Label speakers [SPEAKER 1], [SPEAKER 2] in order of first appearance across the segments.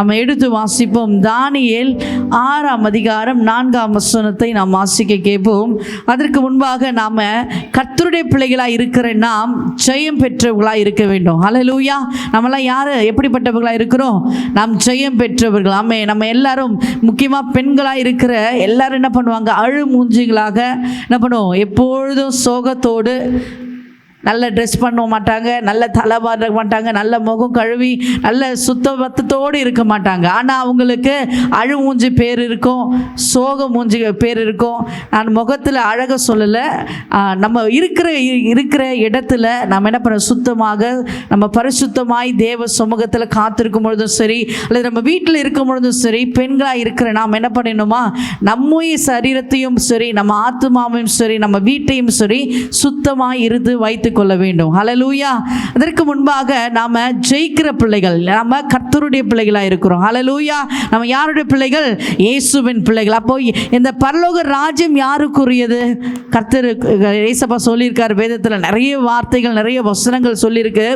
[SPEAKER 1] நாம் எடுத்து வாசிப்போம். தானியேல் 6ஆம் அதிகாரம் 4ஆம் வசனத்தை நாம் வாசிக்க கேட்போம். அதற்கு முன்பாக நாம் கர்த்தருடைய பிள்ளைகளாக இருக்கிற நாம் ஜெயம் பெற்றவர்களாக இருக்க வேண்டும். ஹல்லேலூயா. நம்மளாம் யார் எப்படிப்பட்டவர்களாக இருக்கிறோம்? நாம் ஜெயம் பெற்றவர்கள். ஆமே. நம்ம எல்லாரும் முக்கியமாக பெண்களாக இருக்கிற எல்லாரும் என்ன பண்ணுவாங்க? அழு மூஞ்சிகளாக என்ன பண்ணுவோம்? எப்பொழுதும் சோகத்தோடு, நல்ல ட்ரெஸ் பண்ண மாட்டாங்க, நல்ல தலை பாட மாட்டாங்க, நல்ல முகம் கழுவி நல்ல சுத்தபத்தத்தோடு இருக்க மாட்டாங்க. ஆனால் அவங்களுக்கு அழு மூஞ்சி பேர் இருக்கும், சோக மூஞ்சி பேர் இருக்கும். நான் முகத்தில் அழக சொல்லலை, நம்ம இருக்கிற இடத்துல நம்ம என்ன பண்ண சுத்தமாக நம்ம பரிசுத்தமாய் தேவ சமூகத்தில் காத்திருக்கும் பொழுதும் சரி, அல்லது நம்ம வீட்டில் இருக்கும் பொழுதும் சரி, பெண்களாக இருக்கிற நாம் என்ன பண்ணணுமா? நம்ம சரீரத்தையும் சரி, நம்ம ஆத்மாவையும் சரி, நம்ம வீட்டையும் சரி சுத்தமாக இருந்து வைத்து கொள்ள வேண்டும். ஹல்லேலூயா. அதற்கு முன்பாக நாம ஜெயிக்கிற பிள்ளைகள், நாம கர்த்தருடைய பிள்ளைகளா இருக்கிறோம். ஹல்லேலூயா. நம்ம யாருடைய பிள்ளைகள்? இயேசுவின் பிள்ளைகள். அப்போ இந்த பரலோக ராஜ்யம் யாருக்குரியது? கர்த்தர் இயேசுப்பா சொல்லியிருக்கார். வேதத்தில் நிறைய வார்த்தைகள், நிறைய வசனங்கள் சொல்லியிருக்கு.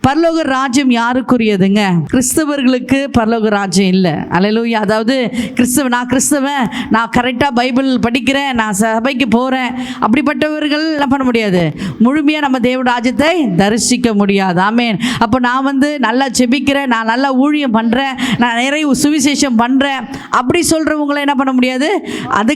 [SPEAKER 1] பரலோக ராஜ்யம் யாருக்குரியதுங்க? கிறிஸ்தவர்களுக்கு பரலோக ராஜ்யம் இல்லை. ஹல்லேலூயா. அதாவது நான் கிறிஸ்தவன், நான் கரெக்டாக பைபிள் படிக்கிறேன், நான் சபைக்கு போகிறேன், அப்படிப்பட்டவர்கள் என்ன பண்ண முடியாது? முழுமையாக நம்ம தேவ ராஜ்யத்தை தரிசிக்க முடியாது. ஆமென். அப்போ நான் நல்லா ஜெபிக்கிறேன், நான் நல்லா ஊழியம் பண்ணுறேன், நான் நிறைய சுவிசேஷம் பண்ணுறேன், அப்படி சொல்கிறவங்களை என்ன பண்ண முடியாது? அந்த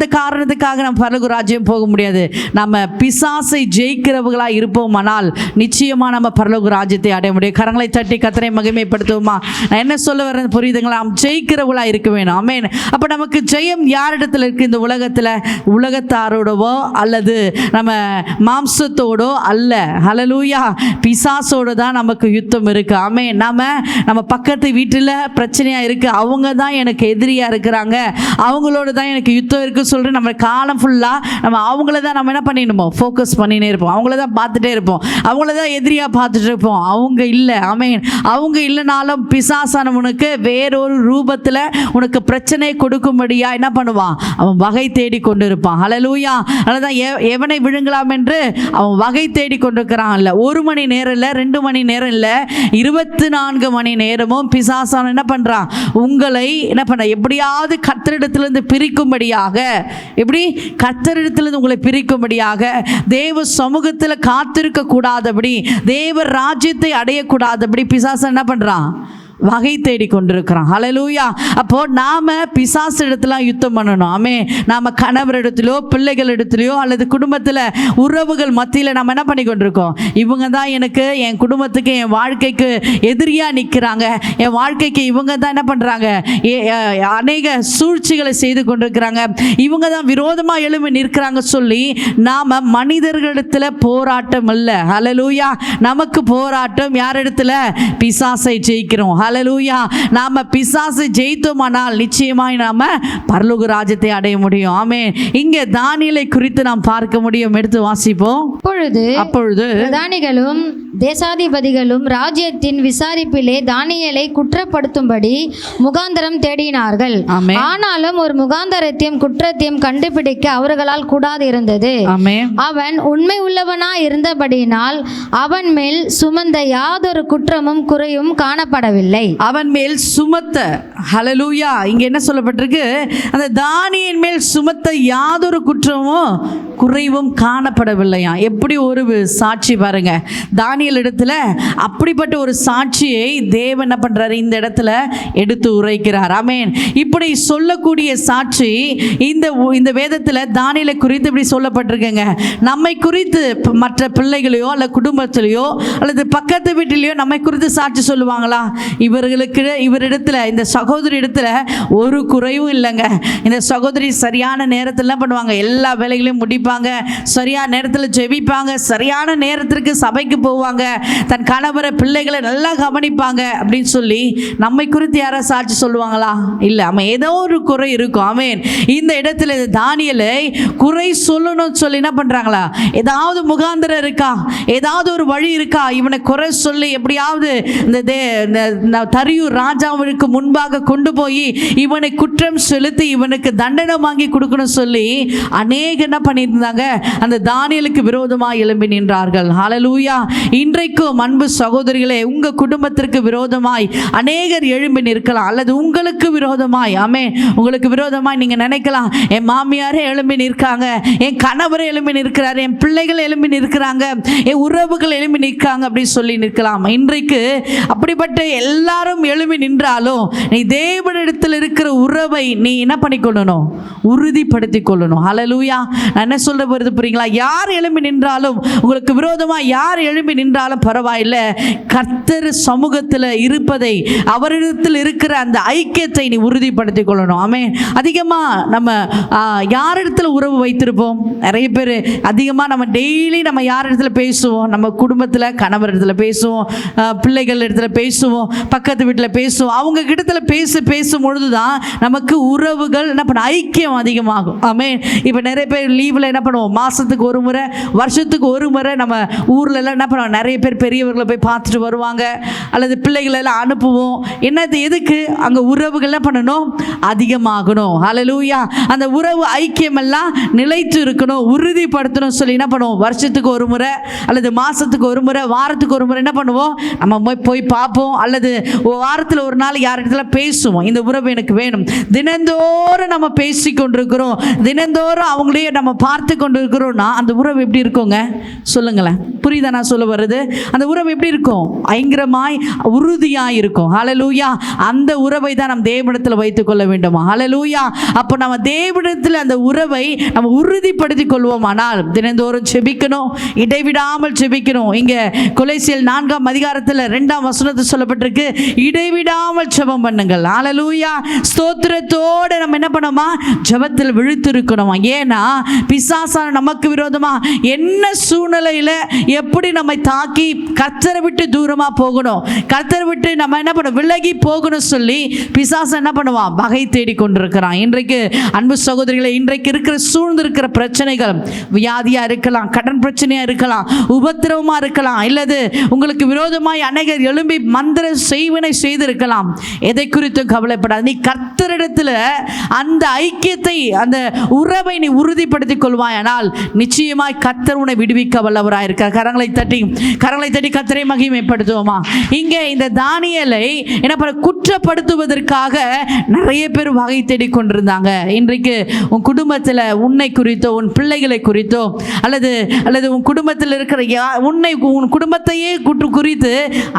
[SPEAKER 1] காரணத்துக்காக நம்ம பரலோக ராஜ்யம் போக முடியாது. நம்ம பிசாசை ஜெயிக்கிறவர்களாக இருப்போமானால் நிச்சயமாக நம்ம பரலோக ராஜ்யத்தை அடைய முடியும். கரங்களை தட்டி கர்த்தரை மகிமைப்படுத்துவோமா? நான் என்ன சொல்ல வரேன் புரியுதுங்களா? நாம் ஜெயிக்கிறவர்களாக இருக்க வேணும். ஆமென். அப்போ நமக்கு ஜெயம் யார் இடத்துல இருக்குது? இந்த உலகத்தில் உலகத்தாரோடவோ அல்லது நம்ம மாம்சத்தோடோ அல்ல. ஹல்லேலூயா. பிசாசோடு தான் நமக்கு யுத்தம் இருக்குது. ஆமென். நம்ம பக்கத்து வீட்டில் பிரச்சனையாக இருக்குது, அவங்க தான் எனக்கு எதிரியாக இருக்கிறாங்க, அவங்களோட தான் எனக்கு யுத்தம் இருக்குது சொல்கிற நம்ம காலம் ஃபுல்லாக நம்ம அவங்கள தான் நம்ம என்ன பண்ணிடணுமோ ஃபோக்கஸ் பண்ணினே இருப்போம், அவங்கள தான் பார்த்துட்டே இருப்போம், அவங்கள தான் எதிரியாக பார்த்துட்டு இருப்போம். அவங்க இல்லை. ஆமென். அவங்க இல்லைனாலும் பிசாசானவனுக்கு வேறொரு ரூபத்தில் உனக்கு பிரச்சனை கொடுக்கும்படியாக என்ன பண்ணுவான்? அவன் வகை தேடி கொண்டு இருப்பான். ஹல்லேலூயா. அதுதான் எவனை விழுங்கலாம் என்று அவன் வகை தேடி கொண்டிருக்கிறான். இல்லை 1 மணி நேரம் இல்லை, 2 மணி நேரம் இல்லை, 24 மணி நேரமும் பிசாசான் என்ன பண்ணுறான்? உங்களை என்ன பண்ண எப்படியாவது கர்த்தரிடத்திலிருந்து பிரிக்கும்படியாக, எப்படி கர்த்தரிடத்திலிருந்து உங்களை பிரிக்கும்படியாக, தேவ சமூகத்தில் காத்திருக்க கூடாதபடி, தேவ ராஜ்யத்தை அடையக்கூடாதபடி பிசாசன் என்ன பண்ணுறான்? வகை தேடி கொண்டிருக்கிறான். ஹல்லேலூயா. அப்போ நாம பிசாசு இடத்துல யுத்தம் பண்ணணும். ஆமே. நாம கணவர் இடத்துலையோ பிள்ளைகள் இடத்துலையோ அல்லது குடும்பத்தில் உறவுகள் மத்தியில் நம்ம என்ன பண்ணி கொண்டிருக்கோம்? இவங்க தான் எனக்கு, என் குடும்பத்துக்கு, என் வாழ்க்கைக்கு எதிரியாக நிற்கிறாங்க, என் வாழ்க்கைக்கு இவங்க தான் என்ன பண்ணுறாங்க? அநேக சூழ்ச்சிகளை செய்து கொண்டிருக்கிறாங்க, இவங்க தான் விரோதமாக எழும்பி நிற்கிறாங்க சொல்லி நாம மனிதர்களிடத்தில் போராட்டம் இல்லை. ஹல்லேலூயா. நமக்கு போராட்டம் யார் இடத்துல? பிசாசை ஜெயிக்கிறோம். ஹல்லேலூயா. நாம பிசாசை ஜெயித்தோமானால் நிச்சயமாய் நாம பரலோக ராஜ்யத்தை அடைய முடியும். ஆமென். இங்கே தானியேலை குறித்து நாம் பார்க்க முடியும். எடுத்து வாசிப்போம். அப்பொழுது
[SPEAKER 2] பிரதானிகளும் தேசாதிபதிகளும் ராஜ்யத்தின் விசாரிப்பிலே தானியேலை குற்றப்படுத்தும்படி முகாந்தரம் தேடினார்கள். ஆனாலும் ஒரு முகாந்தரத்தையும் குற்றத்தையும் கண்டுபிடிக்க அவர்களால் கூடாது இருந்தது. அவன் உண்மை உள்ளவனாய் இருந்தபடியினால் அவன் மேல் சுமந்த யாதொரு குற்றமும் குறையும் காணப்படவில்லை.
[SPEAKER 1] அவன் மேல் சுமத்த, ஹல்லேலூயா, இங்க என்ன சொல்லப்பட்டிருக்கு? அந்த தானியேல் மேல் சுமத்த யாதொரு குற்றமும் குறைவும் காணப்படவில்லையா. எப்படி ஒரு சாட்சி பாருங்க. தானியேல் இடத்துல அப்படிப்பட்ட ஒரு சாட்சியை தேவன் என்ன பண்றாரு? இந்த இடத்துல எடுத்து உரைக்கிறார். ஆமென். இப்படி சொல்லக்கூடிய சாட்சி இந்த வேதத்துல தானியேலை குறித்து இப்படி சொல்லப்பட்டிருக்குங்க. நம்மை குறித்து மற்ற பிள்ளைகளையோ அல்ல குடும்பத்திலேயோ அல்லது பக்கத்து வீட்டிலேயோ நம்மை குறித்து சாட்சி சொல்லுவாங்களா? இவரிடத்துல, இந்த சகோதரி இடத்துல ஒரு குறைவும் இல்லைங்க. இந்த சகோதரி சரியான நேரத்தில் என்ன பண்ணுவாங்க? எல்லா வேலைகளையும் முடிப்பாங்க, சரியான நேரத்தில் ஜெபிப்பாங்க, சரியான நேரத்திற்கு சபைக்கு போவாங்க, தன் கணவரை பிள்ளைகளை நல்லா கவனிப்பாங்க அப்படின்னு சொல்லி நம்மை குறித்து யாராவது சாட்சி சொல்லுவாங்களா? இல்லை. அவன் ஏதோ ஒரு குறை இருக்கும். ஆமென். இந்த இடத்துல தானியேலை குறை சொல்லணும்னு சொல்லி என்ன பண்றாங்களா? ஏதாவது முகாந்திரம் இருக்கா, ஏதாவது ஒரு வழி இருக்கா, இவனை குறை சொல்லி எப்படியாவது இந்த தரியூர் ராஜாவிற்கு முன்பாக கொண்டு போய் இவனை குற்றம் செலுத்தி இவனுக்கு தண்டனை வாங்கி கொடுக்கணும் சொல்லி அநேக என்ன பண்ணியிருந்தாங்க, அந்த தானியேலுக்கு விரோதமாக எழும்பி நின்றார்கள். ஹல்லேலூயா. இன்றைக்கும் அன்பு சகோதரிகளே, உங்க குடும்பத்திற்கு விரோதமாய் அநேகர் எழும்பி நிற்கலாம், அல்லது உங்களுக்கு விரோதமாய், ஆமென், உங்களுக்கு விரோதமாய் நீங்க நினைக்கலாம், என் மாமியாரே எழும்பி நிற்காங்க, என் கணவரே எழும்பி நிற்கிறார், என் பிள்ளைகள் எழும்பி நிற்கிறாங்க, என் உறவுகள் எழும்பி நிற்காங்க அப்படின்னு சொல்லி நிற்கலாம். இன்றைக்கு அப்படிப்பட்ட எல்லாரும் எழும்பி நின்றாலும் நீ தேவனிடத்தில் இருக்கிற உறவை நீ என்ன பண்ணிக்கொள்ளணும், உறுதிப்படுத்தி கொள்ளணும். ஹல்லேலூயா. நான் என்ன சொல்ல வருது புரியுங்களா? யார் எழும்பி நின்றாலும், உங்களுக்கு விரோதமா யார் எழும்பி நின்றாலும் பரவாயில்லை, கர்த்தர் சமூகத்தில் இருப்பதை, அவரிடத்தில் இருக்கிற அந்த ஐக்கியத்தை நீ உறுதிப்படுத்தி கொள்ளணும். ஆமென். அதிகமாக நம்ம யாரிடத்துல உறவு வைத்திருப்போம்? நிறைய பேர் அதிகமாக நம்ம டெய்லி நம்ம யார் இடத்துல பேசுவோம்? நம்ம குடும்பத்தில் கணவர் இடத்துல பேசுவோம், பிள்ளைகள் இடத்துல பேசுவோம், பக்கத்து வீட்டில் பேசுவோம். அவங்க கிட்டத்தில் பேசும் பொழுது தான் நமக்கு உறவுகள் என்ன பண்ண, ஐக்கியம் அதிகமாகும். ஆமென். இப்போ நிறைய பேர் லீவில் என்ன பண்ணுவோம், மாதத்துக்கு ஒரு முறை, வருஷத்துக்கு ஒரு முறை நம்ம ஊரில் எல்லாம் என்ன பண்ணுவோம், நிறைய பேர் பெரியவர்களை போய் பார்த்துட்டு வருவாங்க, அல்லது பிள்ளைகளை எல்லாம் அனுப்புவோம். என்னது, எதுக்கு? அங்கே உறவுகள் என்ன பண்ணணும், அதிகமாகணும். ஹல்லேலூயா. அந்த உறவு ஐக்கியம் எல்லாம் நிலைத்து இருக்கணும், உறுதிப்படுத்தணும் சொல்லி என்ன பண்ணுவோம், வருஷத்துக்கு ஒரு முறை அல்லது மாதத்துக்கு ஒரு முறை, வாரத்துக்கு ஒரு முறை என்ன பண்ணுவோம், நம்ம போய் பார்ப்போம், அல்லது வாரத்தில் ஒரு நாள் யார் இடத்துல பேசுவோம், இந்த உறவு எனக்கு வேணும். தினந்தோறும் நம்ம பேசி கொண்டிருக்கிறோம், தினந்தோறும் அவங்களையே நம்ம பார்த்து கொண்டிருக்கிறோம்னா அந்த உறவு எப்படி இருக்குங்க? சொல்லுங்களேன், புரியுதா நான் சொல்ல வருது? அந்த உறவு எப்படி இருக்கும்? பயங்கரமாய் உறுதியாக இருக்கும். ஹல்லேலூயா. அந்த உறவை தான் நம்ம தேவனிடத்தில் வைத்துக் கொள்ள வேண்டுமா? ஹல்லேலூயா. அப்போ நம்ம தேவனிடத்தில் அந்த உறவை நம்ம உறுதிப்படுத்திக் கொள்வோமானால் தினந்தோறும் செபிக்கணும், இடைவிடாமல் செபிக்கணும். இங்கே கொலோசியர் 4ஆம் அதிகாரத்தில் 2ஆம் வசனத்தில் சொல்லப்பட்டிருக்கு, இடைவிடாமல் ஜெபம் பண்ணுங்கள். ஹல்லேலூயா. ஸ்தோத்திரத்தோடு நம்ம என்ன பண்ணோமா, ஜெபத்தில் விழித்திருக்கணுமா. ஏன்னா பிசாசான நமக்கு விரோதமா என்ன சூழ்நிலையில் எப்படி நம்மை தாக்கி கர்த்தரை விட்டு தூரமாக போகணும், கர்த்தரை விட்டு நம்ம என்ன பண்ண, விலகி போகணும் சொல்லி பிசாசு என்ன பண்ணுவான், வகை தேடி கொண்டிருக்கிறான். இன்றைக்கு அன்பு சகோதரிகளை, இன்றைக்கு இருக்கிற சூழ்ந்திருக்கிற பிரச்சனைகள், வியாதியாக இருக்கலாம், கடன் பிரச்சனையாக இருக்கலாம், உபத்திரவமாக இருக்கலாம், இல்லது உங்களுக்கு விரோதமாய் அநேகர் எழும்பி மந்திர செய்வினை செய்திருக்கலாம். எதை குறித்து கவலைப்படாது. நீ கர்த்தரிடத்தில் அந்த ஐக்கியத்தை, அந்த உறவை நீ உறுதிப்படுத்திக் கொள்வாயானால் நிச்சயமாய் கர்த்தர் உன்னை விடுவிக்க வல்லவராக இருக்கார். கரங்களை தட்டி கர்த்தரை மகிமைப்படுத்துவோமா. இங்கே இந்த தானியேலை என்ன பண்ண, குற்றப்படுத்துவதற்காக நிறைய பேர் வகை தேடி கொண்டிருந்தாங்க. இன்றைக்கு உன் குடும்பத்தில் உன்னை குறித்தோ, உன் பிள்ளைகளை குறித்தோ, அல்லது உன் குடும்பத்தில் இருக்கிற உன் குடும்பத்தையே குறித்து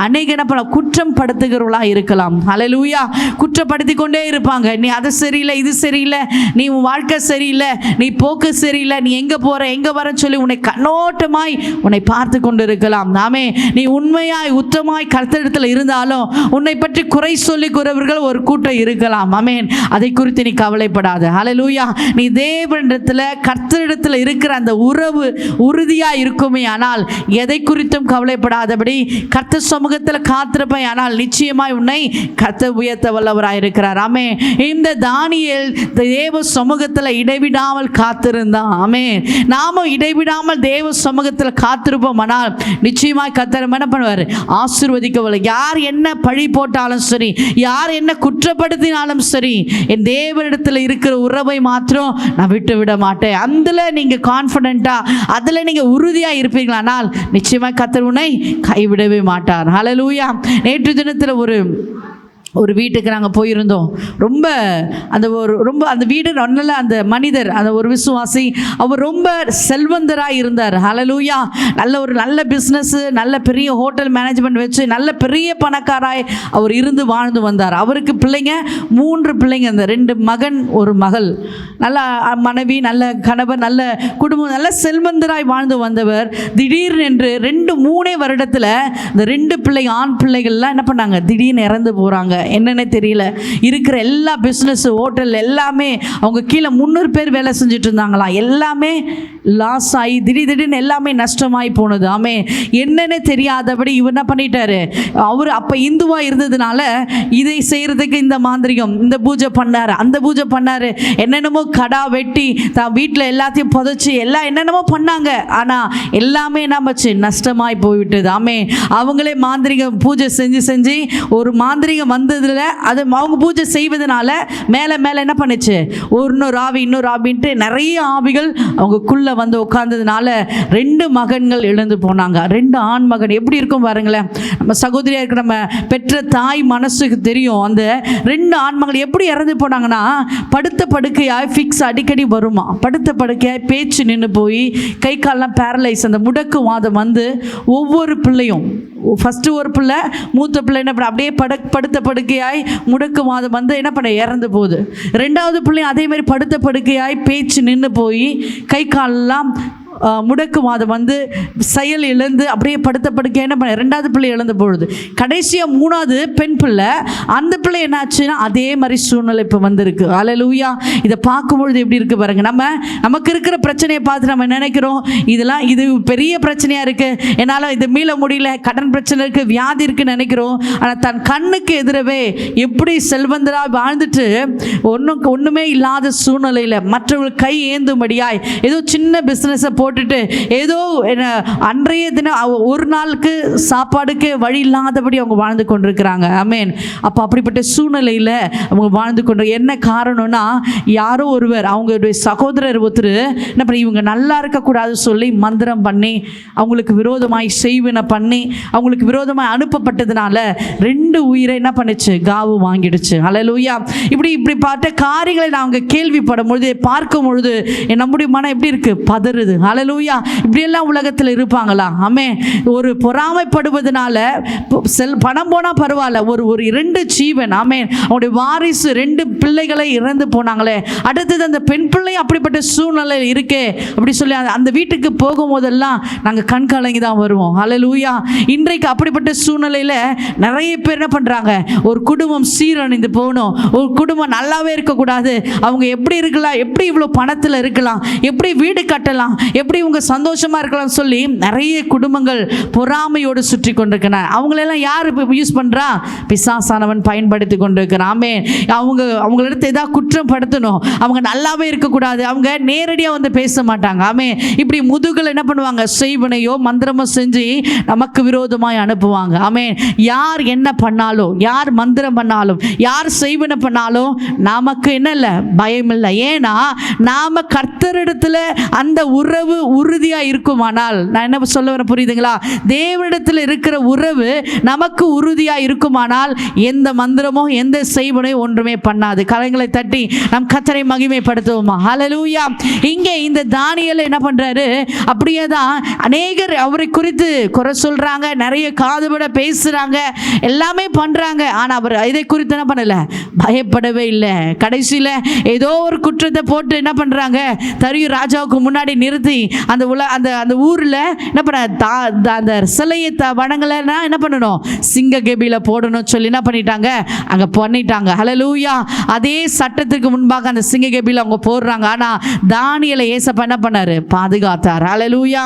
[SPEAKER 1] அநேக என்ன பண்ண, குற்றம் படுத்துகிறவர்களாக இருக்கலாம். ஹல்லேலூயா. குற்றப்படுத்தி கொண்டே இருப்பாங்க. நீ அது சரியில்லை, இது சரியில்லை, நீ உன் வாழ்க்கை சரியில்லை, நீ போக்கு சரியில்லை, நீ எங்கே போகிற எங்கே வரன்னு சொல்லி உன்னை கண்ணோட்டமாய் உன்னை பார்த்து கொண்டு இருக்கலாம். நாமே நீ உண்மையாய் உத்தமாய் கர்த்தரிடத்தில் இருந்தாலும் உன்னை பற்றி குறை சொல்லி கூறவர்கள் ஒரு கூட்டம் இருக்கலாம். ஆமென். அதை குறித்து நீ கவலைப்படாத. ஹல்லேலூயா. நீ தேவனிடத்தில் கர்த்தரிடத்தில் இருக்கிற அந்த உறவு உறுதியாக இருக்குமே ஆனால் எதை குறித்தும் கவலைப்படாதபடி கர்த்தர் சமூகத்தில் காத்திருப்பாய். ஆனால் நிச்சயமாய் உன்னை கர்த்தர் உயர்த்த வல்லவராக இருக்கிறார். ஆமென். இந்த தானியேல் தேவ சமூகத்தில் இடைவிடாமல் காத்திருந்தான். ஆமென். நாமும் இடைவிடாமல் தேவ சமூகத்தில் காத்திருப்போம் ஆனால் நிச்சயமாய் கர்த்தர் என்ன பண்ணுவார், ஆசீர்வதிக்கவில்லை. யார் என்ன பழி போட்டாலும் சரி, யார் என்ன குற்றப்படுத்தினாலும் சரி, என் தேவனிடத்தில் இருக்கிற உறவை மாத்திரம் நான் விட்டு விட மாட்டேன். அதில் நீங்கள் கான்ஃபிடென்ட்டாக, அதில் நீங்கள் உறுதியாக இருப்பீங்களானால் நிச்சயமாக கர்த்தர் உன்னை கைவிடவே மாட்டார். ஹல்லேலூயா. நேற்று தினத்தில் ஒரு வீட்டுக்கு நாங்கள் போயிருந்தோம். ரொம்ப அந்த வீடு நல்ல, அந்த மனிதர், அந்த ஒரு விசுவாசி, அவர் ரொம்ப செல்வந்தராக இருந்தார். ஹல்லேலூயா. நல்ல பிஸ்னஸ்ஸு, நல்ல பெரிய ஹோட்டல் மேனேஜ்மெண்ட் வச்சு நல்ல பெரிய பணக்காராய் அவர் இருந்து வாழ்ந்து வந்தார். அவருக்கு பிள்ளைங்க 3 பிள்ளைங்க, அந்த 2 மகன் 1 மகள், நல்ல மனைவி, நல்ல கணவர், நல்ல குடும்பம், நல்ல செல்வந்தராய் வாழ்ந்து வந்தவர் திடீர்னு 2-3 வருடத்தில் இந்த 2 ஆண் பிள்ளைகள்லாம் என்ன பண்ணாங்க, திடீர்னு இறந்து போகிறாங்க. என்னன்னே தெரியல. இருக்கிற எல்லா பிஸ்னஸ், ஹோட்டல் எல்லாமே அவங்க கீழே 300 பேர் வேலை செஞ்சுட்டு இருந்தாங்களாம். எல்லாமே லாஸ் ஆகி திடீர்னு எல்லாமே நஷ்டமாகி போனது. ஆமே, என்னன்னே தெரியாதபடி இவர் என்ன பண்ணிட்டாரு, அவர் அப்போ இந்துவாக இருந்ததுனால இதை செய்கிறதுக்கு இந்த மாந்திரிகம், இந்த பூஜை பண்ணார், அந்த பூஜை பண்ணார், என்னென்னமோ கடா வெட்டி தான் வீட்டில் எல்லாத்தையும் புதைச்சி எல்லாம் என்னென்னமோ பண்ணாங்க. ஆனால் எல்லாமே என்ன ஆச்சு, நஷ்டமாய் போய்விட்டது. ஆமே, அவங்களே மாந்திரிகம் பூஜை செஞ்சு ஒரு மாந்திரிகம் வந்ததில் அது அவங்க பூஜை செய்வதனால மேலே என்ன பண்ணுச்சு, இன்னொரு ஆவின்ட்டு நிறைய ஆவிகள் அவங்கக்குள்ளே வந்து உட்கார்ந்ததுனால 2 மகன்கள் இழந்து போனாங்க. 2 ஆண் மகன். எப்படி இருக்கும் பாருங்களேன். நம்ம சகோதரியாக இருக்கிற நம்ம பெற்ற தாய் மனசுக்கு தெரியும். அந்த 2 ஆண் மகள் எப்படி இறந்து போனாங்கன்னா, படுத்த படுக்கையாய் ஃபிக்ஸ் அடிக்கடி வருமா, படுத்த படுக்கையாய் பேச்சு நின்று போய் கை காலெலாம் பேரலைஸ், அந்த முடக்கு வாதம் வந்து ஒவ்வொரு பிள்ளையும், ஃபஸ்ட்டு ஒரு பிள்ளை, மூத்த பிள்ளை என்ன பண்ண அப்படியே படுத்த படுக்கையாய் முடக்கு வாதம் வந்து என்ன பண்ண இறந்து போகுது. 2வது பிள்ளை அதே மாதிரி படுத்த படுக்கையாய் பேச்சு நின்று போய் கை காலெல்லாம் முடக்கு வாதம் வந்து செயல் இழந்து அப்படியே படுத்த படுக்க என்ன பண்ண 2வது பிள்ளை இழந்து போகுது. கடைசியாக 3வது பெண் பிள்ளை, அந்த பிள்ளை என்ன ஆச்சுன்னா அதே மாதிரி சூழ்நிலை இப்போ வந்திருக்கு. அல்லேலூயா. இதை பார்க்கும்பொழுது எப்படி இருக்குது பாருங்க. நமக்கு இருக்கிற பிரச்சனையை பார்த்து நம்ம நினைக்கிறோம் இது பெரிய பிரச்சனையாக இருக்குது, என்னால் இது மீள முடியல, கடன் பிரச்சனை இருக்குது, வியாதி இருக்குன்னு நினைக்கிறோம். ஆனால் தன் கண்ணுக்கு எதிரவே எப்படி செல்வந்தராக வாழ்ந்துட்டு ஒன்றுமே இல்லாத சூழ்நிலையில் மற்றவர்கள் கை ஏந்தும்படியாய் ஏதோ சின்ன பிஸ்னஸை போட்டுட்டு ஏதோ அன்றைய தினம் ஒரு நாளுக்கு சாப்பாடுக்கு வழி இல்லாதபடி அவங்க வாழ்ந்து கொண்டிருக்கிறாங்க. ஆமேன். அப்போ அப்படிப்பட்ட சூழ்நிலையில் அவங்க வாழ்ந்து கொண்டு என்ன காரணம்னா, யாரோ ஒருவர் அவங்களுடைய சகோதரர் ஒருத்தர் என்ன பண்ணி இவங்க நல்லா இருக்கக்கூடாது சொல்லி மந்திரம் பண்ணி அவங்களுக்கு விரோதமாய் செய்வினை பண்ணி அவங்களுக்கு விரோதமாய் அனுப்பப்பட்டதுனால 2 உயிரை என்ன பண்ணுச்சு, காவு வாங்கிடுச்சு. அல்லேலூயா. இப்படி பார்த்த காரியங்களை நாங்கள் கேள்விப்படும் பொழுது பார்க்கும் பொழுது நம்முடைய மனம் எப்படி இருக்கு, பதறுது. அல்லேலூயா. இப்படியெல்லாம் உலகத்தில் இருப்பாங்களா? ஆமே. ஒரு பொறாமைப்படுவதனால பணம் போனால் பரவாயில்ல, ஒரு 2 ஜீவன், ஆமே, அவனுடைய வாரிசு 2 பிள்ளைகளை இறந்து போனாங்களே. அடுத்தது அந்த பெண் பிள்ளை அப்படிப்பட்ட சூழ்நிலை இருக்கே அப்படி சொல்லி அந்த வீட்டுக்கு போகும்போதெல்லாம் நாங்கள் கண் கலங்கி தான் வருவோம். அல்லேலூயா. இன்றைக்கு அப்படிப்பட்ட சூழ்நிலையில் நிறைய பேர் என்ன பண்ணுறாங்க, ஒரு குடும்பம் சீரழிந்து போகணும், ஒரு குடும்பம் நல்லாவே இருக்கக்கூடாது, அவங்க எப்படி இருக்கலாம், எப்படி இவ்வளோ பணத்தில் இருக்கலாம், எப்படி வீடு கட்டலாம், எப்படி இவங்க சந்தோஷமாக இருக்கலாம் சொல்லி நிறைய குடும்பங்கள் பொறாமையோடு சுற்றி கொண்டிருக்கிறார். அவங்களெல்லாம் யார் யூஸ் பண்ணுறா, பிசாசானவன் பயன்படுத்தி கொண்டிருக்கிறான். ஆமே. அவங்களிடத்தை ஏதாவது குற்றம் படுத்தணும், அவங்க நல்லாவே இருக்கக்கூடாது, அவங்க நேரடியாக வந்து பேச மாட்டாங்க. ஆமே. இப்படி முதுகில் என்ன பண்ணுவாங்க, செய்வனையோ மந்திரமோ செஞ்சு நமக்கு விரோதமாய் அனுப்புவாங்க. ஆமே. யார் என்ன பண்ணாலும், யார் மந்திரம் பண்ணாலும், யார் செய்வனை பண்ணாலும் நமக்கு என்ன இல்லை, பயம் இல்லை. ஏன்னா நாம கர்த்தரிடத்தில் அந்த உறவு உறுதியாக இருக்குமானால், நான் என்ன சொல்ல வர புரியுதுங்களா, தேவனிடத்தில் இருக்கிற உறவு நமக்கு உறுதியாக இருக்குமானால் எந்த மந்திரமோ எந்த செய்வனையும் ஒன்றுமே பண்ணாது. கரங்களை தட்டி நம் கர்த்தரை மகிமைப்படுத்துவோமா. ஹல்லேலூயா. இங்கே இந்த தானியேல் என்ன பண்றாரு, அப்படியே தான் அநேகர் அவரை குறித்து குறை சொல்றாங்க, நிறைய காதுபட பேசுறாங்க, எல்லாமே பண்றாங்க. ஆனால் அவர் இதை குறித்து என்ன பண்ணல, பயப்படவே இல்லை. கடைசியில் ஏதோ ஒரு குற்றத்தை போட்டு என்ன பண்றாங்க, தரியு ராஜாவுக்கு முன்னாடி நிறுத்தி அந்த ஊரில் என்ன பண்ண, அந்த சிலையை வணங்கலைன்னா என்ன பண்ணணும், சிங்க கெபியில் போடணும் சொல்லி என்ன பண்ணிட்டாங்க, அங்கே பண்ணிட்டாங்க. ஹல்லேலூயா. அதே சட்டத்துக்கு முன்பாக அந்த சிங்க கெபியில் அவங்க போடுறாங்க. ஆனால் தானியேலை ஏசப்பா என்ன பண்ணார், பாதுகாத்தார். ஹல்லேலூயா.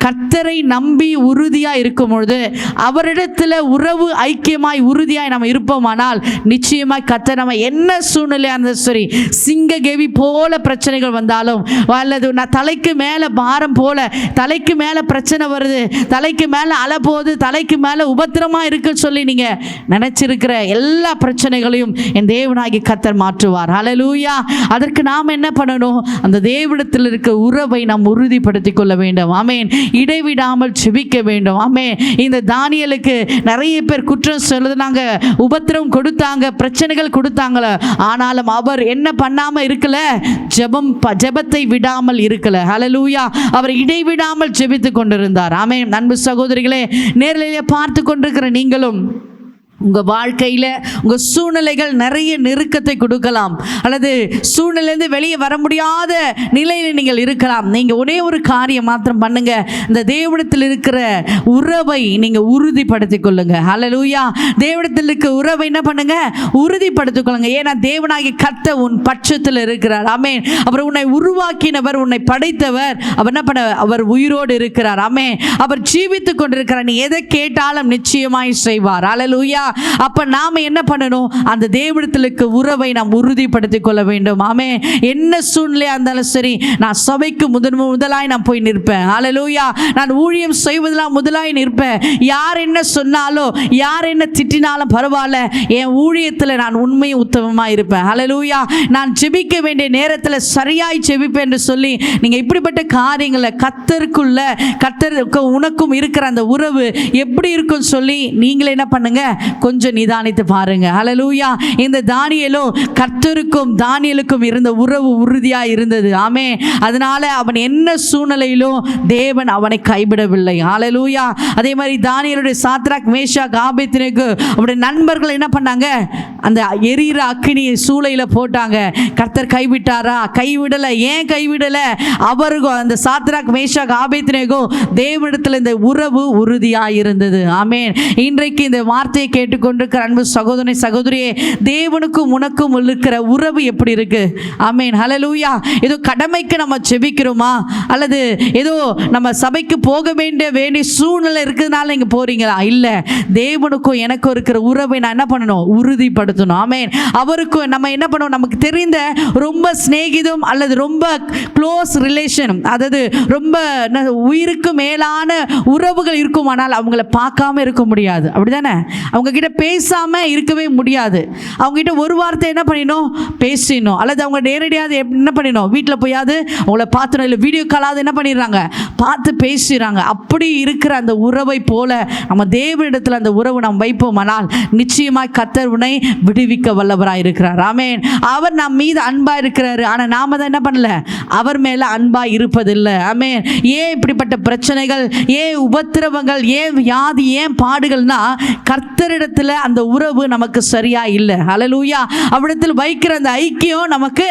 [SPEAKER 1] கர்த்தரை நம்பி உறுதியாக இருக்கும் பொழுது, அவரிடத்தில் உறவு ஐக்கியமாய் உறுதியாய் நம்ம இருப்போமானால் நிச்சயமாய் கர்த்தர் நம்ம என்ன சூழ்நிலையாக இருந்தாலும் சரி, சிங்க கெபி போல பிரச்சனைகள் வந்தாலும், அல்லது நான் தலைக்கு மேலே பாரம் போல, தலைக்கு மேலே பிரச்சனை வருது, தலைக்கு மேலே அலை போகுது, தலைக்கு மேலே உபத்திரமாக இருக்குன்னு சொல்லி நீங்கள் நினச்சிருக்கிற எல்லா பிரச்சனைகளையும் என் தேவனாகி கர்த்தர் மாற்றுவார். ஹல்லேலூயா. அதற்கு நாம் என்ன பண்ணணும், அந்த தேவனிடத்தில் இருக்க உறவை நாம் உறுதிப்படுத்தி கொள்ள வேண்டும். ஆமேன். இடைவிடாமல் ஜெபிக்க வேண்டும். ஆமேன். இந்த தானியேலுக்கு நிறைய பேர் குற்றம் சொல்லுனாங்க, உபத்திரம் கொடுத்தாங்க, பிரச்சனைகள் கொடுத்தாங்கள, ஆனாலும் அவர் என்ன பண்ணாமல் இருக்கல, ஜெபத்தை விடாமல் இருக்கல. ஹல்லேலூயா. அவர் இடைவிடாமல் ஜெபித்து கொண்டிருந்தார். ஆமென். அன்பு சகோதரிகளே, நேரிலே பார்த்து கொண்டிருக்கிற நீங்களும் உங்கள் வாழ்க்கையில் உங்கள் சூழ்நிலைகள் நிறைய நெருக்கத்தை கொடுக்கலாம், அல்லது சூழ்நிலையிலேருந்து வெளியே வர முடியாத நிலையில் நீங்கள் இருக்கலாம். நீங்கள் ஒரே ஒரு காரியம் மாத்திரம் பண்ணுங்க, இந்த தேவனிடத்தில் இருக்கிற உறவை நீங்கள் உறுதிப்படுத்திக் கொள்ளுங்க. ஹல்லேலூயா. தேவனிடத்தில் இருக்கிற உறவை என்ன பண்ணுங்க, உறுதிப்படுத்திக் கொள்ளுங்க. ஏன்னா தேவனாகிய கர்த்தர் உன் பட்சத்தில் இருக்கிறார். ஆமென். அவர் உன்னை உருவாக்கினவர், உன்னை படைத்தவர். அவர் என்ன பண்ண, அவர் உயிரோடு இருக்கிறார். ஆமென். அவர் ஜீவித்துக் கொண்டிருக்கிறார். நீ எதை கேட்டாலும் நிச்சயமாய் செய்வார். ஹல்லேலூயா. அப்ப நாம என்ன பண்ணணும், அந்த தேவனிடத்திற்கு உறவை நாம் உறுதிப்படுத்திக் கொள்ள வேண்டும். ஆமே. என்ன சூழ்நிலையா இருந்தாலும் சரி, நான் சபைக்கு முதலாய் நான் போய் நிற்பேன். ஹல்லேலூயா. நான் ஊழியம் செய்வதெல்லாம் முதலாய் நிற்பேன். யார் என்ன சொன்னாலும், யார் என்ன திட்டினாலும் பரவாயில்ல, என் ஊழியத்தில் நான் உண்மையும் உத்தமமா இருப்பேன். ஹல்லேலூயா. நான் ஜெபிக்க வேண்டிய நேரத்தில் சரியாய் ஜெபிப்பேன் என்று சொல்லி நீங்க இப்படிப்பட்ட காரியங்களை கர்த்தருக்கு உனக்கும் இருக்கிற அந்த உறவு எப்படி இருக்கும் சொல்லி நீங்களே என்ன பண்ணுங்க, கொஞ்சம் நிதானித்து பாருங்க. ஹல்லேலூயா. இந்த தானியேலும் கர்த்தருக்கும் தானியேலுக்கும் இருந்த உறவு உறுதியா இருந்தது. ஆமே. அதனால அவன் என்ன சூழ்நிலையிலும் தேவன் அவனை கைவிடவில்லை. ஹல்லேலூயா. அதே மாதிரி தானியேலுடைய சாத்ராக் மேஷாக் ஆபேத்நேகோ அவருடைய நண்பர்கள் என்ன பண்ணாங்க, அந்த எரியிற அக்கினியை சூளையில போட்டாங்க. கர்த்தர் கைவிட்டாரா? கைவிடல. ஏன் கைவிடல? அவர்கள் அந்த சாத்ராக் மேஷாக் ஆபேத்நேகோ தேவனிடத்தில் இந்த உறவு உறுதியா இருந்தது. ஆமென். இன்றைக்கு இந்த வார்த்தையை கேட்டுக்கொண்டிருக்கிற அன்பு சகோதரனை சகோதரியே, தேவனுக்கும் உனக்கும் இருக்கிற உறவு எப்படி இருக்கு? ஆமென். ஹல்லேலூயா. ஏதோ கடமைக்கு நம்ம ஜெபிக்கிறோமா, அல்லது ஏதோ நம்ம சபைக்கு போக வேண்டிய சூழ்நிலை இருக்கிறதுனால நீங்க போறீங்களா? இல்ல. தேவனுக்கும் எனக்கும் இருக்கிற உறவை நான் என்ன பண்ணணும், உறுதிப்படுத்தணும். ஆமென். அவருக்கும் நம்ம என்ன பண்ணணும், நமக்கு தெரிந்த ரொம்ப சிநேகிதம் அல்லது ரொம்ப க்ளோஸ் ரிலேஷன், அதாவது ரொம்ப உயிருக்கு மேலான உறவுகள் இருக்குமானால் அவங்கள பார்க்காம இருக்க முடியாது. அப்படிதானே? அவங்க கிட்ட பேசாம இருக்கவே முடியாது. அவங்க கிட்ட ஒரு வார்த்தை என்ன பண்ணிடணும், பேசிடணும். அல்லது அவங்க நேரடியாக என்ன பண்ணிடணும், வீட்டில் போயாது அவங்கள பார்த்துணும், இல்லை வீடியோ காலாவது என்ன பண்ணிடுறாங்க, பார்த்து பேசுகிறாங்க. அப்படி இருக்கிற அந்த உறவை போல நம்ம தேவனிடத்தில் அந்த உறவு நாம் வைப்போமானால் நிச்சயமாய் கர்த்தர் உன்னை விடுவிக்க வல்லவராய் இருக்கிறார். ஆமென். அவர் நம் மீது அன்பா இருக்கிறாரு. ஆனால் நாம தான் என்ன பண்ணல, அவர் மேல அன்பா இருப்பதில்லை. ஆமென். ஏன் இப்படிப்பட்ட பிரச்சனைகள், ஏன் உபத்திரவங்கள், ஏன் வியாதி, ஏன் பாடுகள்னா கர்த்தரிடத்தில் அந்த உறவு நமக்கு சரியா இல்லை. ஹல்லேலூயா. அவரிடத்தில் வைக்கிற அந்த ஐக்கியம் நமக்கு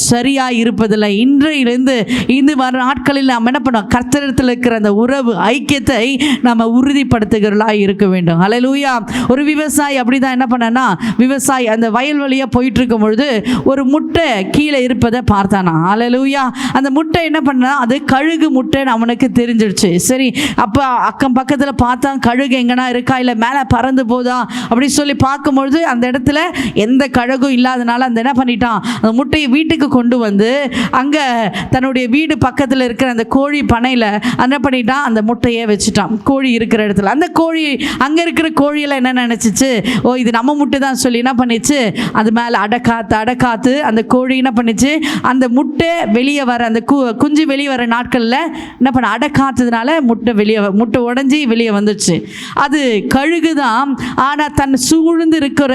[SPEAKER 1] சரியா இருப்பதில்லை. இன்றையிலிருந்து இந்த வர நாட்களில் நாம் என்ன பண்ணோம், கர்த்தரிடத்தில் இருக்கிற அந்த உறவு ஐக்கியத்தை நம்ம உறுதிப்படுத்துகிறவர்களாய் இருக்க வேண்டும். ஹல்லேலூயா. ஒரு விவசாயி அப்படிதான் என்ன பண்ணனா, விவசாயி அந்த வயல் வழியா போயிட்டு இருக்கும் பொழுது ஒரு முட்டை கீழே இருப்பதை பார்த்தானா. ஹல்லேலூயா. அந்த முட்டை என்ன பண்ணா, அது கழுகு முட்டைன்னு அவனுக்கு தெரிஞ்சிடுச்சு. சரி, அப்ப அக்கம் பக்கத்தில் பார்த்தா கழுகு எங்கன்னா இருக்கா, இல்லை மேலே பறந்து போதா அப்படி சொல்லி பார்க்கும்பொழுது அந்த இடத்துல எந்த கழுகும் இல்லாதனால அந்த என்ன பண்ணிட்டான், அந்த முட்டையை வீட்டுக்கு கொண்டு வந்து அங்கே தன்னுடைய வீடு பக்கத்தில் இருக்கிற அந்த கோழி பண்ணையில் என்ன பண்ணிட்டான், அந்த முட்டையை வச்சுட்டான் கோழி இருக்கிற இடத்துல. அந்த கோழி அங்கே இருக்கிற கோழியெல்லாம் என்ன நினச்சிச்சு, ஓ இது நம்ம முட்டை தான் சொல்லி என்ன பண்ணிச்சு, அது மேலே அடக்காத்து அந்த கோழி என்ன பண்ணிச்சு, அந்த முட்டை வெளியே வர அந்த குஞ்சு வெளியே வர நாட்களில் என்ன பண்ண, அடக்காத்ததுனால முட்டை உடஞ்சி வெளியே வந்துச்சு. அது கழுகுதான். ஆனால் தன் சூழ்ந்து இருக்கிற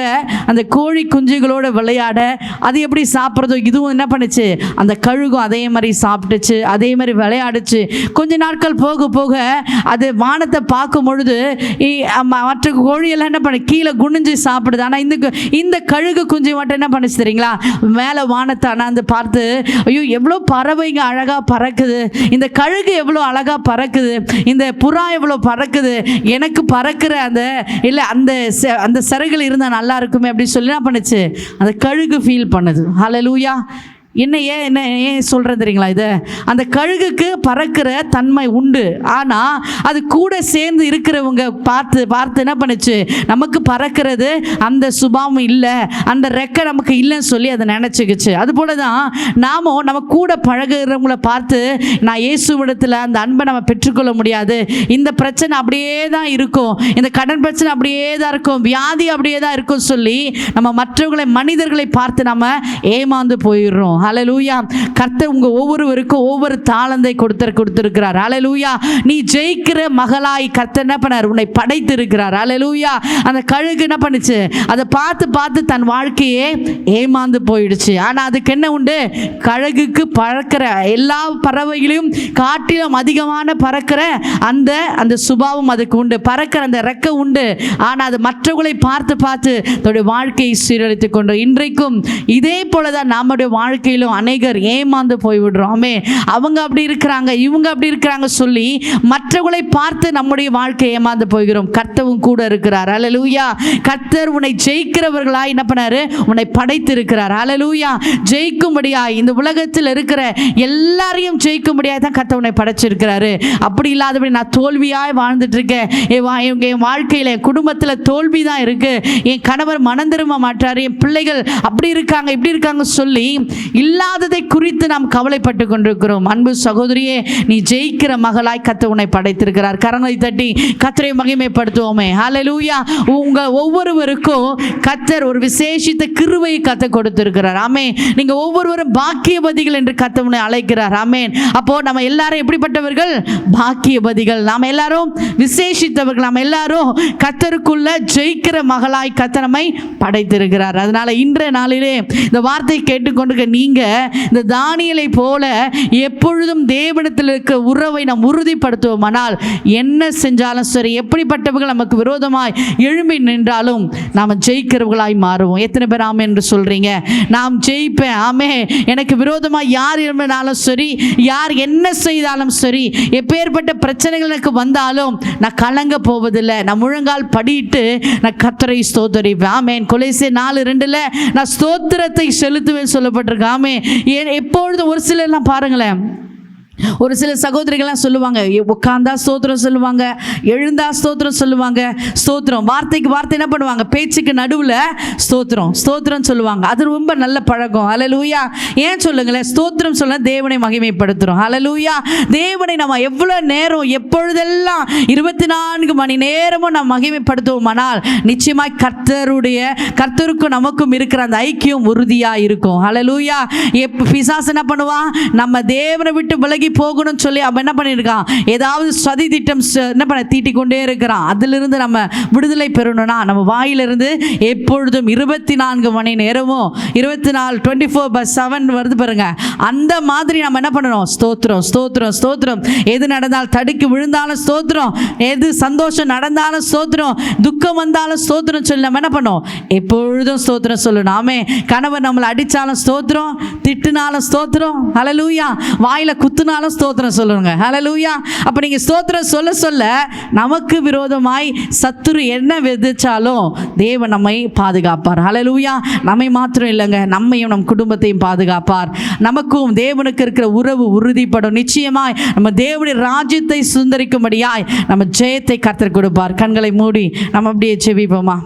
[SPEAKER 1] அந்த கோழி குஞ்சுகளோடு விளையாட அது எப்படி சாப்பிட்றதோ இதுவும் என்ன பண்ணுச்சு, அந்த கழுகும் அதே மாதிரி சாப்பிட்டுச்சு, அதே மாதிரி விளையாடுச்சு. கொஞ்ச நாட்கள் போக போக அது வானத்தை பார்க்கும் பொழுது மற்ற கோழியெல்லாம் என்ன பண்ணு, கீழே குனிஞ்சு சாப்பிடுது. ஆனால் இந்த கழுகு குஞ்சு மட்டும் என்ன பண்ணுச்சு தெரியுங்களா, மேலே வானத்தை அண்ணாந்து பார்த்து, ஐயோ எவ்வளோ பறவைங்க அழகாக பறக்குது, இந்த கழுகு எவ்வளோ அழகாக பறக்குது, இந்த புறா எவ்வளோ பறக்குது, எனக்கு பறக்கிற அந்த இல்லை அந்த சிறகுகள் இருந்தால் நல்லா இருக்குமே அப்படின்னு சொல்லி என்ன பண்ணுச்சு, அந்த கழுகு ஃபீல் பண்ணுது. ஹல்லேலூயா. ஏன் சொல்கிறேன் தெரியுங்களா, இது அந்த கழுகுக்கு பறக்கிற தன்மை உண்டு. ஆனால் அது கூட சேர்ந்து இருக்கிறவங்க பார்த்து என்ன பண்ணுச்சு, நமக்கு பறக்கிறது அந்த சுபாவம் இல்லை, அந்த ரெக்கை நமக்கு இல்லைன்னு சொல்லி அதை நினச்சிக்கிச்சு. அதுபோல தான் நாமும் நம்ம கூட பழகுறவங்கள பார்த்து நான் இயேசுவிடத்தில் அந்த அன்பை நம்ம பெற்றுக்கொள்ள முடியாது, இந்த பிரச்சனை அப்படியே தான் இருக்கும், இந்த கடன் பிரச்சனை அப்படியே தான் இருக்கும், வியாதி அப்படியே தான் இருக்கும் சொல்லி நம்ம மற்றவர்களை மனிதர்களை பார்த்து நம்ம ஏமாந்து போயிடுறோம். ஹல்லேலூயா. கர்த்தர் உங்க ஒவ்வொருவருக்கும் ஒவ்வொரு தாளந்தை கொடுத்திருக்கிறார். ஹல்லேலூயா. நீ ஜெயிக்கிற மகளாய் கர்த்தர் என்ன பண்ணார்? உன்னை படைத்து இருக்கிறார். ஹல்லேலூயா. அந்த கழுகு என்ன பண்ணுச்சு? அதை பார்த்து பார்த்து தன் வாழ்க்கையே ஏமாந்து போயிடுச்சு. ஆனா அதுக்கு என்ன உண்டு? கழுகுக்கு பறக்கிற எல்லா பறவைகளையும் காட்டிலும் அதிகமான பறக்கிற அந்த சுபாவம் அதுக்கு உண்டு, பறக்கிற அந்த ரெக்க உண்டு. ஆனா அது மற்றவர்களை பார்த்து பார்த்து தன்னுடைய வாழ்க்கையை சீரழித்துக் கொண்டு, இன்றைக்கும் இதே போலதான் நம்முடைய வாழ்க்கையிலும் அநேகர் ஏமாந்து போய்விடுறோமே. அவங்க அப்படி இருக்கிறாங்க, இவங்க அப்படி இருக்கிறாங்க சொல்லி மற்றவர்களை பார்த்து நம்முடைய வாழ்க்கை ஏமாந்து போகிறோம். கர்த்தரும் கூட இருக்கிறார். ஹல்லேலூயா. கர்த்தர் உன்னை ஜெயிக்கிறவர்களாய் என்ன பண்ணாரு? உன்னை படைத்து இருக்கிறார். ஹல்லேலூயா. ஜெயிக்கும்படியாய் இந்த உலகத்தில் இருக்கிற எல்லாரையும் ஜெயிக்கும்படியாய் தான் கர்த்தர் உன்னை படைச்சிருக்கிறாரு. அப்படி இல்லாதபடி நான் தோல்வியாய் வாழ்ந்துட்டு இருக்கேன், என் வாழ்க்கையில குடும்பத்தில் தோல்வி தான் இருக்கு, என் கணவர் மனம் திரும்ப மாட்டாரு, என் பிள்ளைகள் அப்படி இருக்காங்க இப்படி இருக்காங்க சொல்லி இல்லாததை குறித்து நாம் கவலைப்பட்டு கொண்டிருக்கிறோம். அன்பு சகோதரியே, நீ ஜெயிக்கிற மகளாய் கர்த்தர் உன்னை படைத்திருக்கிறார். கரங்களை தட்டி கர்த்தரை மகிமைப்படுத்துவோமே. ஹல்லேலூயா. உங்க ஒவ்வொருவருக்கும் கர்த்தர் ஒரு விசேஷித்த கிருபையை கர்த்தர் கொடுத்திருக்கிறார். ஆமென். நீங்க ஒவ்வொருவரும் பாக்கியவதிகள் என்று கர்த்தர் உன்னை அழைக்கிறார். ஆமென். அப்போ நம்ம எல்லாரும் எப்படிப்பட்டவர்கள்? பாக்கியவதிகள். நாம் எல்லாரும் விசேஷித்தவர்கள். நாம் எல்லாரும் கர்த்தருக்குள்ள ஜெயிக்கிற மகளாய் கர்த்தர் நம்மை படைத்திருக்கிறார். அதனால இன்றைய நாளிலே இந்த வார்த்தையை கேட்டுக்கொண்டு நீங்க இந்த தானியேலை போல எப்பொழுதும் தேவனிடத்தில் இருக்க உறவை நாம் உறுதிப்படுத்துவோமானால் என்ன செஞ்சாலும் சரி, எப்படிப்பட்டவர்கள் நமக்கு விரோதமாய் எழும்பி நின்றாலும் நாம் ஜெயிக்கிறவர்களாய் மாறுவோம். எத்தனை பேர் ஆமே என்று சொல்றீங்க? நாம் ஜெயிப்பேன். ஆமே. எனக்கு விரோதமாய் யார் எழும்பினாலும் சரி, யார் என்ன செய்தாலும் சரி, எப்பேற்பட்ட பிரச்சனைகள் எனக்கு வந்தாலும் நான் கலங்க போவதில்லை. நான் முழங்கால் படியிட்டு நான் கர்த்தரை ஸ்தோத்தரிப்பேன். ஆமென். கொலோசியர் 4:2 நான் ஸ்தோத்திரத்தை செலுத்துவேன் சொல்லப்பட்டிருக்கு. ஆமென். எப்பொழுதும் ஒரு சிலர்லாம் பாருங்களேன், ஒரு சில சகோதரிகள்லாம் சொல்லுவாங்க, உட்கார்ந்தா ஸ்தோத்திரம் சொல்லுவாங்க, எழுந்தா ஸ்தோத்திரம் சொல்லுவாங்க. ஸ்தோத்திரம் வார்த்தைக்கு வார்த்தை என்ன பண்ணுவாங்க? பேச்சுக்கு நடுவில் ஸ்தோத்திரம் ஸ்தோத்திரம் சொல்லுவாங்க. அது ரொம்ப நல்ல பழக்கம். ஹல்லேலூயா. ஏன் சொல்லுங்களேன்? ஸ்தோத்திரம் சொல்ல தேவனை மகிமைப்படுத்துகிறோம். ஹல்லேலூயா. தேவனை நம்ம எவ்வளோ நேரம் எப்பொழுதெல்லாம் 24 மணி நேரமும் நம்ம மகிமைப்படுத்துவோமானால் நிச்சயமாய் கர்த்தருக்கும் நமக்கும் இருக்கிற அந்த ஐக்கியம் உறுதியாக இருக்கும். ஹல்லேலூயா. பிசாசு என்ன பண்ணுவான்? நம்ம தேவனை விட்டு விலகி போகணும்னு சொல்லி அவன் என்ன பண்ணியிருக்கான்? ஏதாவது சதி திட்டம் என்ன பண்ண தீட்டி கொண்டே இருக்கிறான். அதிலிருந்து நம்ம விடுதலை பெறணும்னா நம்ம வாயிலிருந்து எப்பொழுதும் 24 மணி நேரமும் 24/7 வருது பாருங்க. அந்த மாதிரி நம்ம என்ன பண்ணணும்? ஸ்தோத்திரம் ஸ்தோத்திரம் ஸ்தோத்திரம். எது நடந்தாலும், தடுக்கி விழுந்தாலும் ஸ்தோத்திரம், எது சந்தோஷம் நடந்தாலும் ஸ்தோத்திரம், துக்கம் வந்தாலும் ஸ்தோத்திரம் சொல்லி நம்ம என்ன பண்ணோம்? எப்பொழுதும் ஸ்தோத்திரம் சொல்லணும். ஆமே. கணவர் நம்மளை அடித்தாலும் ஸ்தோத்திரம், திட்டுனாலும் ஸ்தோத்திரம். ஹல்லேலூயா. வாயில குத்துனாலும் ஸ்தோத்திரம் சொல்லுங்க. ஹல்லேலூயா. அப்ப நீங்க ஸ்தோத்திரம் சொல்ல சொல்ல நமக்கு விரோதமாய் சத்துரு என்ன விதைச்சாலும் தேவன் நம்மை பாதுகாப்பார். ஹல்லேலூயா. நம்மை மாத்திரம் இல்லைங்க, நம்மையும் நம் குடும்பத்தையும் பாதுகாப்பார். நமக்கும் தேவனுக்கு இருக்கிற உறவு உறுதிப்படும். நிச்சயமாய் நம்ம தேவனுடைய ராஜ்யத்தை சுதந்தரிக்கும்படியாய் நம்ம ஜெயத்தை கர்த்தர் கொடுப்பார். கண்களை மூடி நம்ம அப்படியே செவிப்போமா?